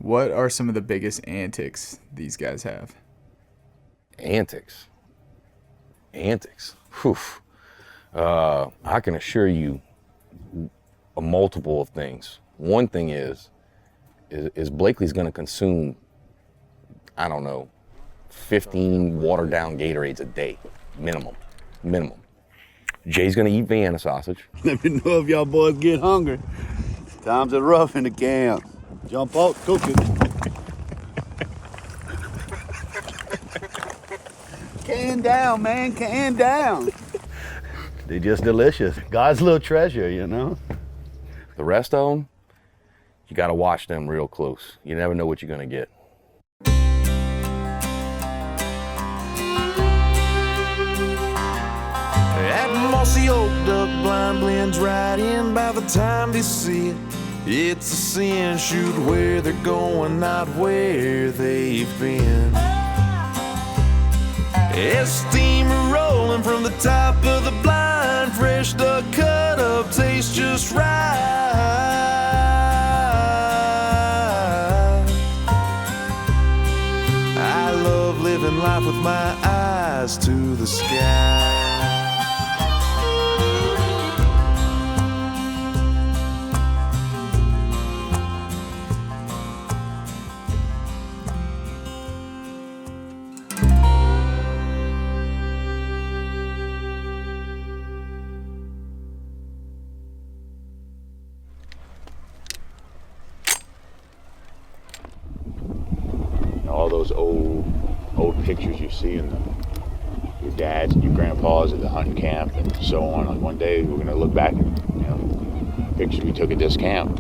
What are some of the biggest antics these guys have? Antics. Whew. I can assure you a multiple of things. One thing is Blakely's gonna consume, I don't know, 15 watered down Gatorades a day, minimum. Jay's gonna eat Vienna sausage. Let me know if y'all boys get hungry. Times are rough in the camp. Jump out, cook it. Can down, man, can down. They're just delicious. God's little treasure, you know? The rest of them, you gotta watch them real close. You never know what you're gonna get. That mossy oak duck blind blends right in by the time they see it. It's a sin, shoot where they're going, not where they've been. It's steam rolling from the top of the blind, fresh duck cut up, tastes just right. I love living life with my eyes to the sky. All those old pictures you see in your dad's and your grandpa's at the hunting camp and so on. Like one day we're gonna look back at pictures we took at this camp.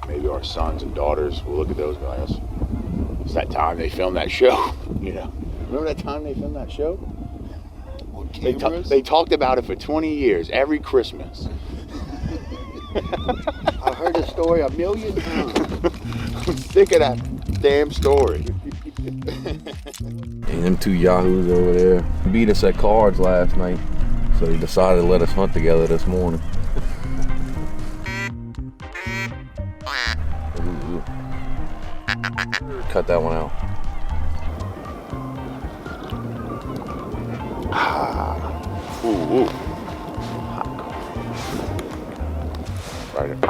Maybe our sons and daughters will look at those and go, it's that time they filmed that show. Remember that time they filmed that show? They talked about it for 20 years every Christmas. I heard the story a million times. I'm sick of that damn story. And them two yahoos over there beat us at cards last night, so they decided to let us hunt together this morning. Cut that one out. Ooh.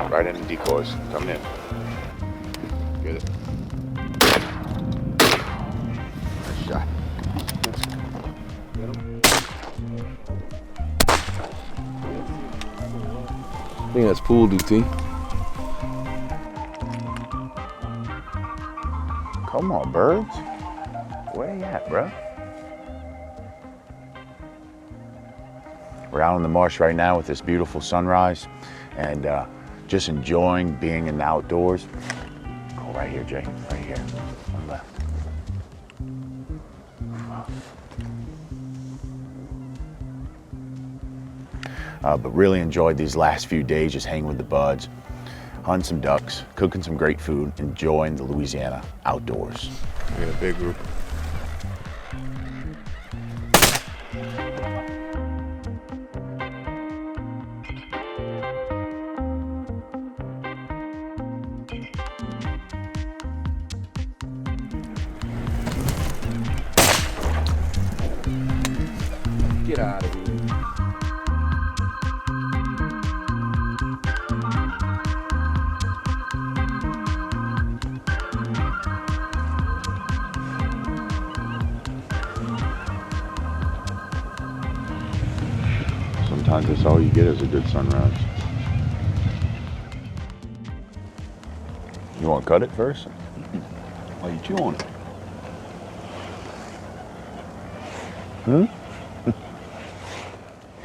Right in the decoys. Coming in. Get it. Nice shot. I think that's pool duty. Come on, birds. Where you at, bro? We're out in the marsh right now with this beautiful sunrise and just enjoying being in the outdoors. Go right here, Jay. Right here. On the left. But really enjoyed these last few days just hanging with the buds, hunting some ducks, cooking some great food, enjoying the Louisiana outdoors. We got a big group. Get out of here. Sometimes that's all you get is a good sunrise. You want to cut it first? Why you chew on it? You're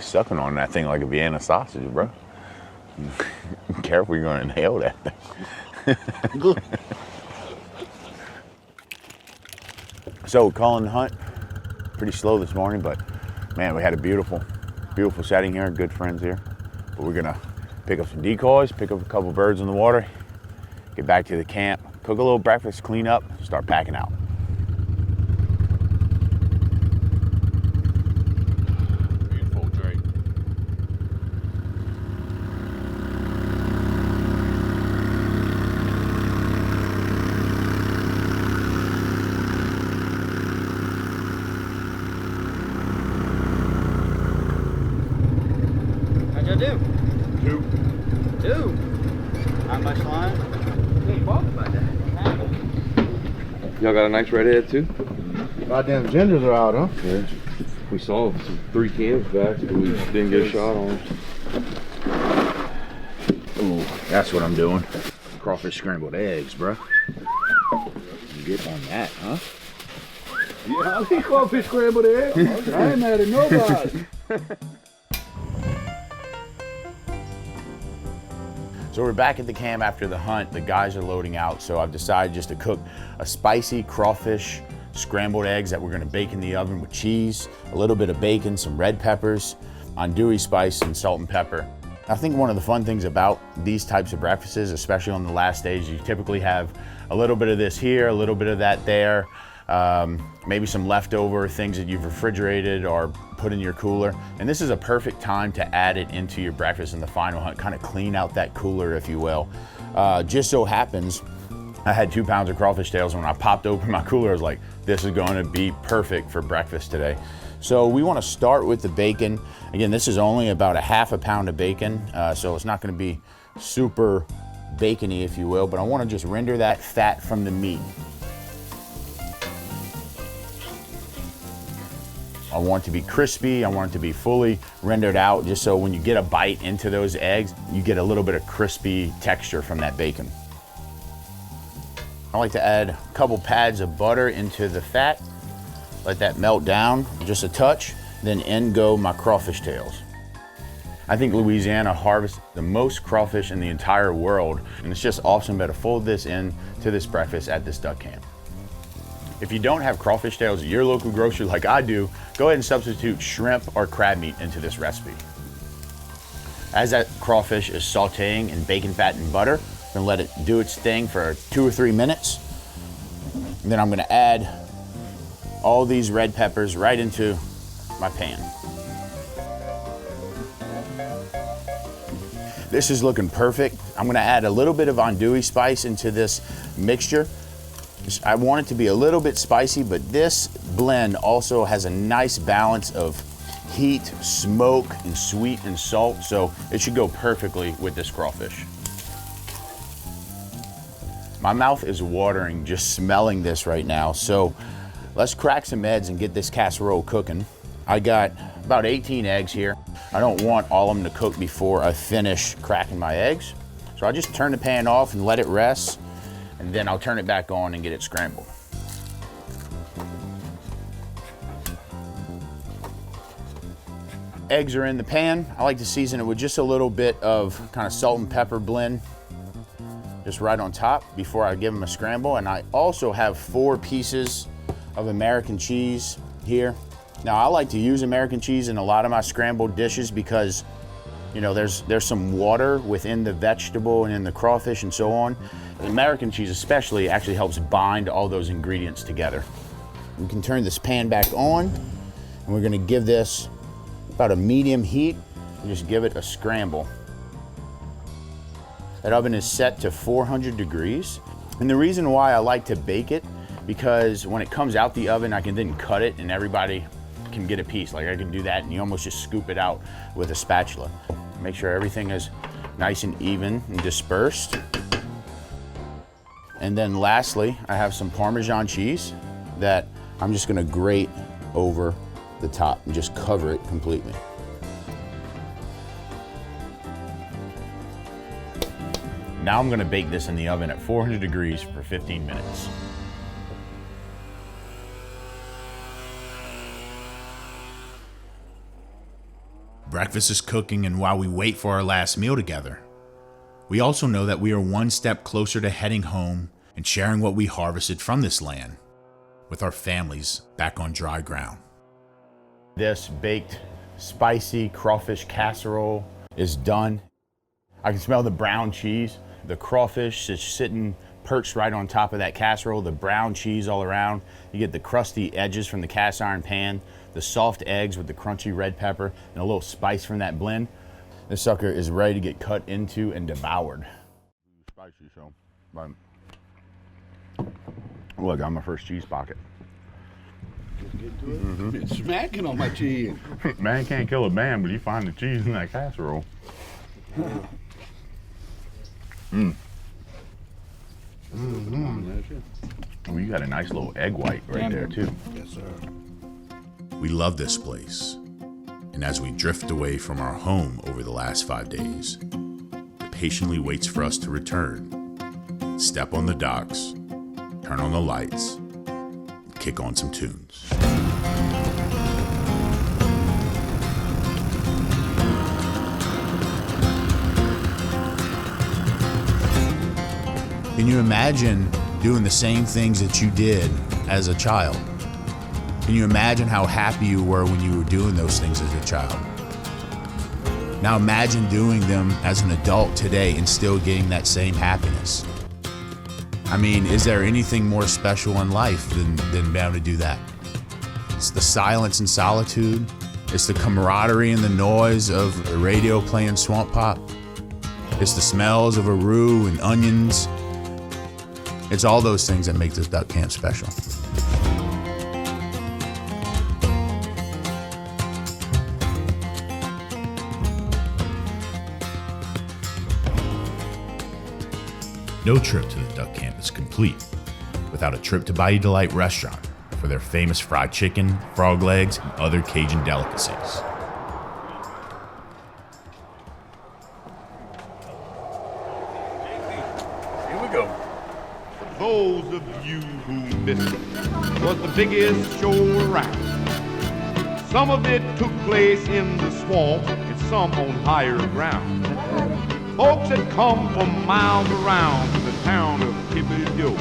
sucking on that thing like a Vienna sausage, bro. Careful, you're gonna nail that thing. So, calling the hunt, pretty slow this morning, but man, we had a beautiful setting here, good friends here. But we're gonna pick up some decoys, pick up a couple birds in the water, get back to the camp, cook a little breakfast, clean up, start packing out. Y'all got a nice redhead too? Goddamn gingers are out, huh? Yeah. We saw some 3 cams back, but we didn't get a shot on them. Ooh, that's what I'm doing. Crawfish scrambled eggs, bro. You get on that, huh? Yeah, I think crawfish scrambled eggs. I ain't mad at nobody. So we're back at the camp after the hunt. The guys are loading out, so I've decided just to cook a spicy crawfish scrambled eggs that we're gonna bake in the oven with cheese, a little bit of bacon, some red peppers, andouille spice, and salt and pepper. I think one of the fun things about these types of breakfasts, especially on the last days, you typically have a little bit of this here, a little bit of that there, maybe some leftover things that you've refrigerated or put in your cooler. And this is a perfect time to add it into your breakfast in the final hunt, kind of clean out that cooler, if you will. Just so happens, I had 2 pounds of crawfish tails, and when I popped open my cooler, I was like, this is going to be perfect for breakfast today. So we want to start with the bacon. Again, this is only about a half a pound of bacon, so it's not going to be super bacony, if you will, but I want to just render that fat from the meat. I want it to be crispy, I want it to be fully rendered out, just so when you get a bite into those eggs, you get a little bit of crispy texture from that bacon. I like to add a couple pads of butter into the fat, let that melt down just a touch, then in go my crawfish tails. I think Louisiana harvests the most crawfish in the entire world, and it's just awesome to fold this in to this breakfast at this duck camp. If you don't have crawfish tails at your local grocery like I do, go ahead and substitute shrimp or crab meat into this recipe. As that crawfish is sauteing in bacon fat and butter, I'm gonna let it do its thing for 2 or 3 minutes. And then I'm gonna add all these red peppers right into my pan. This is looking perfect. I'm gonna add a little bit of andouille spice into this mixture. I want it to be a little bit spicy, but this blend also has a nice balance of heat, smoke, and sweet and salt, so it should go perfectly with this crawfish. My mouth is watering just smelling this right now, so let's crack some eggs and get this casserole cooking. I got about 18 eggs here. I don't want all of them to cook before I finish cracking my eggs. So I just turn the pan off and let it rest, and then I'll turn it back on and get it scrambled. Eggs are in the pan. I like to season it with just a little bit of kind of salt and pepper blend, just right on top before I give them a scramble. And I also have 4 pieces of American cheese here. Now I like to use American cheese in a lot of my scrambled dishes because, you know, there's some water within the vegetable and in the crawfish and so on. American cheese especially actually helps bind all those ingredients together. We can turn this pan back on, and we're gonna give this about a medium heat and just give it a scramble. That oven is set to 400 degrees. And the reason why I like to bake it, because when it comes out the oven, I can then cut it and everybody can get a piece. Like I can do that and you almost just scoop it out with a spatula. Make sure everything is nice and even and dispersed. And then lastly, I have some Parmesan cheese that I'm just gonna grate over the top and just cover it completely. Now I'm gonna bake this in the oven at 400 degrees for 15 minutes. Breakfast is cooking, and while we wait for our last meal together, we also know that we are one step closer to heading home and sharing what we harvested from this land with our families back on dry ground. This baked spicy crawfish casserole is done. I can smell the brown cheese. The crawfish is sitting perched right on top of that casserole, the brown cheese all around. You get the crusty edges from the cast iron pan, the soft eggs with the crunchy red pepper, and a little spice from that blend. This sucker is ready to get cut into and devoured. Spicy, so, but look, I'm my first cheese pocket. Just get to it. It's smacking on my cheese. Man can't kill a man, but you find the cheese in that casserole. Oh, you got a nice little egg white right there too. Yes, sir. We love this place, and as we drift away from our home over the last 5 days, it patiently waits for us to return, step on the docks, turn on the lights, and kick on some tunes. Can you imagine doing the same things that you did as a child? Can you imagine how happy you were when you were doing those things as a child? Now imagine doing them as an adult today and still getting that same happiness. I mean, is there anything more special in life than being able to do that? It's the silence and solitude. It's the camaraderie and the noise of the radio playing swamp pop. It's the smells of a roux and onions. It's all those things that make this duck camp special. No trip to the duck camp is complete without a trip to Bayou Delight restaurant for their famous fried chicken, frog legs, and other Cajun delicacies. Here we go. Those of you who missed it, was the biggest show around. Some of it took place in the swamp and some on higher ground. Folks had come from miles around to the town of Thibodeau.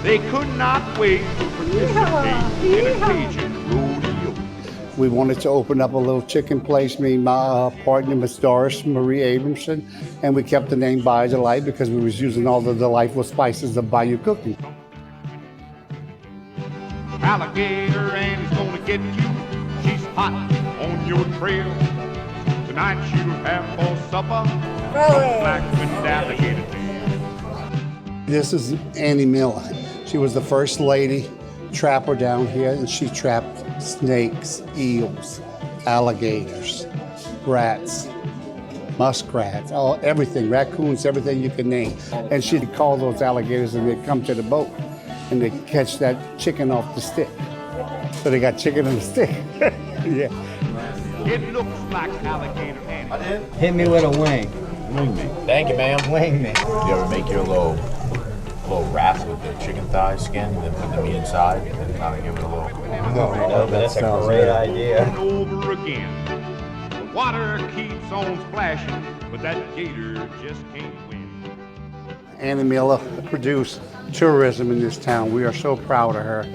They could not wait to participate in a Cajun rodeo. We wanted to open up a little chicken place, me and my partner, Miss Doris Marie Abramson, and we kept the name Bayou Delight because we was using all the delightful spices of Bayou cooking. Alligator and he's gonna get you. She's hot on your trail. Tonight she'll have for supper some black-finned alligator tail. This is Annie Miller. She was the first lady trapper down here, and she trapped snakes, eels, alligators, rats, muskrats, everything, raccoons, everything you can name. And she'd call those alligators and they'd come to the boat and they'd catch that chicken off the stick. So they got chicken on the stick. Yeah. It looks like alligator Annie. Hit me with a wing. Wing me. Thank you, ma'am. Wing me. You ever make your little wrap with the chicken thigh skin and then put the meat inside and then kind of give it a little... No, but that's a great idea. And over again. The water keeps on splashing, but that gator just can't win. Annie Miller produced tourism in this town. We are so proud of her.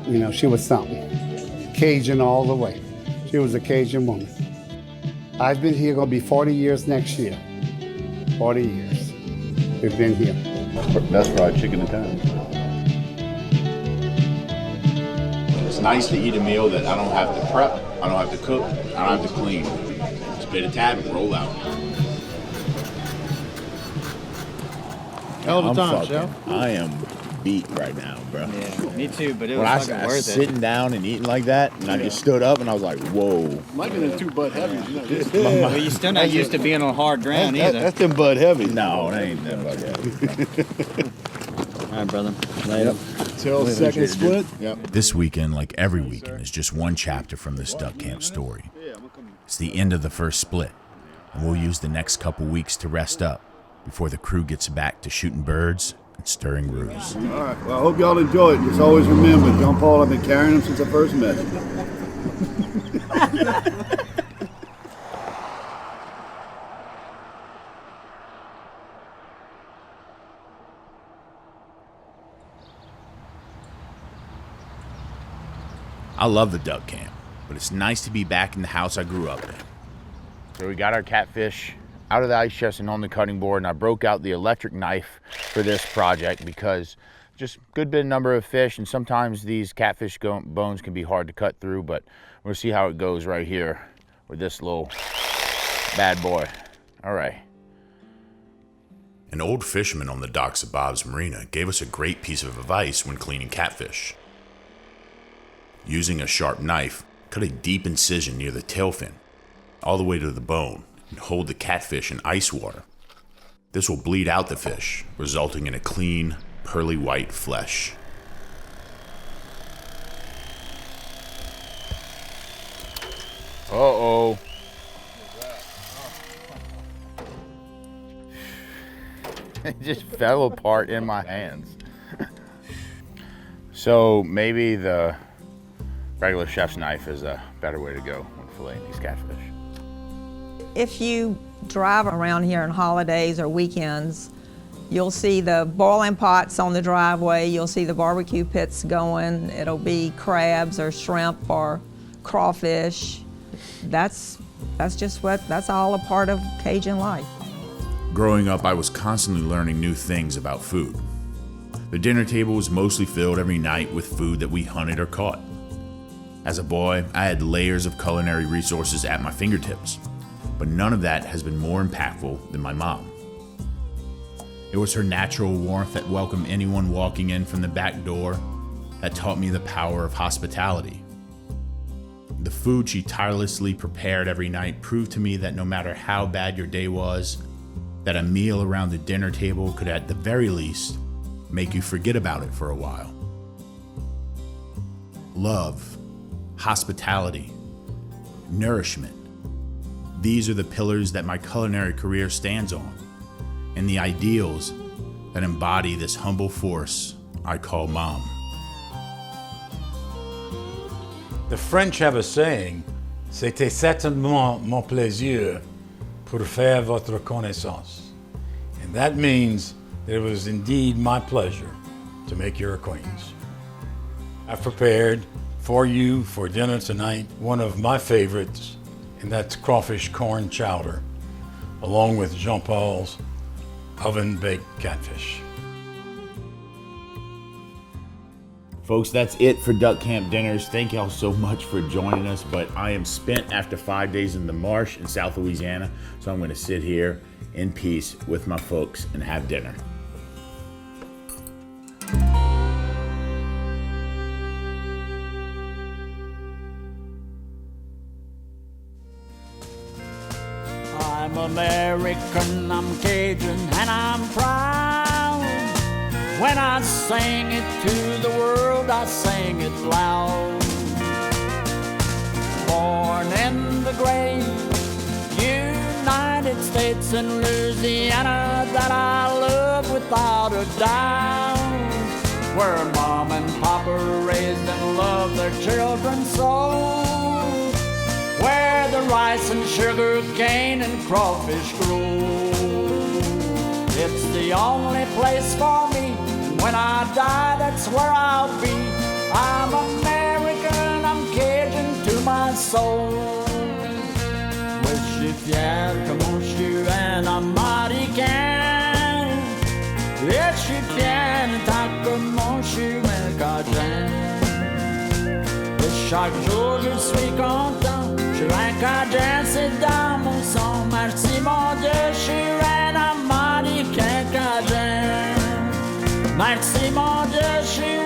You know, she was something. Cajun all the way. She was a Cajun woman. I've been here, gonna be 40 years next year. 40 years we've been here. Best fried chicken in town. It's nice to eat a meal that I don't have to prep, I don't have to cook, I don't have to clean. Just play the tab and roll out. Hell of a time, Chef. I am beat right now, bro. Yeah, me too, but it When was I fucking worth it. sitting down and eating like that, and I just stood up and I was like, whoa. Might be the two Bud Heavies, you know. Well, you're still not used to being on hard ground either. That's them Bud Heavies. No, that ain't them Bud Heavies. All right, brother. Later. Till second split. Yep. This weekend, like every weekend, is just one chapter from this duck camp story. It's the end of the first split, and we'll use the next couple weeks to rest up before the crew gets back to shooting birds and stirring roux. All right. Well, I hope y'all enjoyed. Just always remember, John Paul, I've been carrying him since I first met him. I love the duck camp, but it's nice to be back in the house I grew up in. So we got our catfish out of the ice chest and on the cutting board, and I broke out the electric knife for this project because just good bit number of fish, and sometimes these catfish bones can be hard to cut through, but we'll see how it goes right here with this little bad boy. All right. An old fisherman on the docks of Bob's Marina gave us a great piece of advice when cleaning catfish. Using a sharp knife, cut a deep incision near the tail fin, all the way to the bone, and hold the catfish in ice water. This will bleed out the fish, resulting in a clean, pearly white flesh. Uh-oh. It just fell apart in my hands. So maybe the regular chef's knife is a better way to go when filleting these catfish. If you drive around here on holidays or weekends, you'll see the boiling pots on the driveway, you'll see the barbecue pits going, it'll be crabs or shrimp or crawfish. That's all a part of Cajun life. Growing up, I was constantly learning new things about food. The dinner table was mostly filled every night with food that we hunted or caught. As a boy, I had layers of culinary resources at my fingertips, but none of that has been more impactful than my mom. It was her natural warmth that welcomed anyone walking in from the back door that taught me the power of hospitality. The food she tirelessly prepared every night proved to me that no matter how bad your day was, that a meal around the dinner table could at the very least make you forget about it for a while. Love, hospitality, nourishment. These are the pillars that my culinary career stands on, and the ideals that embody this humble force I call Mom. The French have a saying, "C'était certainement mon plaisir pour faire votre connaissance." And that means that it was indeed my pleasure to make your acquaintance. I've prepared for you for dinner tonight one of my favorites, and that's crawfish corn chowder, along with Jean-Paul's oven-baked catfish. Folks, that's it for Duck Camp Dinners. Thank y'all so much for joining us, but I am spent after 5 days in the marsh in South Louisiana, so I'm gonna sit here in peace with my folks and have dinner. I'm American, I'm Cajun, and I'm proud. When I sing it to the world, I sing it loud. Born in the great United States and Louisiana that I love without a doubt. Where mom and papa raised and loved their children so. Where the rice and sugar cane and crawfish grow. It's the only place for me, and when I die, that's where I'll be. I'm American, I'm Cajun to my soul. Je suis fier comme je suis un Américain. Je suis fier tant comme je suis un cajun. Et chaque jour je suis content. Je suis un cajun, c'est dans mon sang. Merci mon Dieu, je suis un Américain cajun. Merci mon Dieu, je suis